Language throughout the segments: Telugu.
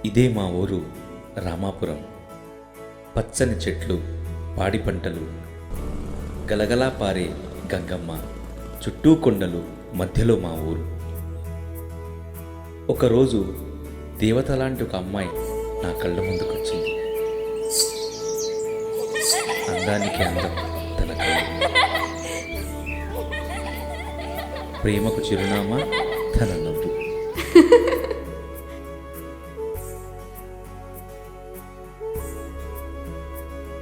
ఇదే మా ఊరు రామాపురం. పచ్చని చెట్లు, పాడి పంటలు, గలగలా పారే గంగమ్మ, చుట్టూ కొండలు, మధ్యలో మా ఊరు. ఒకరోజు దేవత లాంటి ఒక అమ్మాయి నా కళ్ళ ముందుకొచ్చింది. అందానికి అందం తన కళ్ళు, ప్రేమకు చిరునామా తన నవ్వు.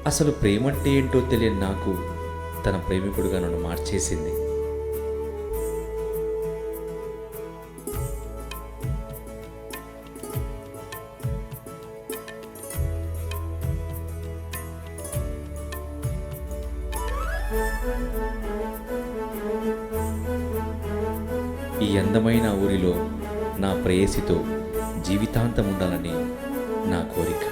అసలు ప్రేమంటే ఏంటో తెలియని నాకు తన ప్రేమికుడుగా నన్ను మార్చేసింది. ఈ అందమైన ఊరిలో నా ప్రేయసితో జీవితాంతం ఉండాలని నా కోరిక.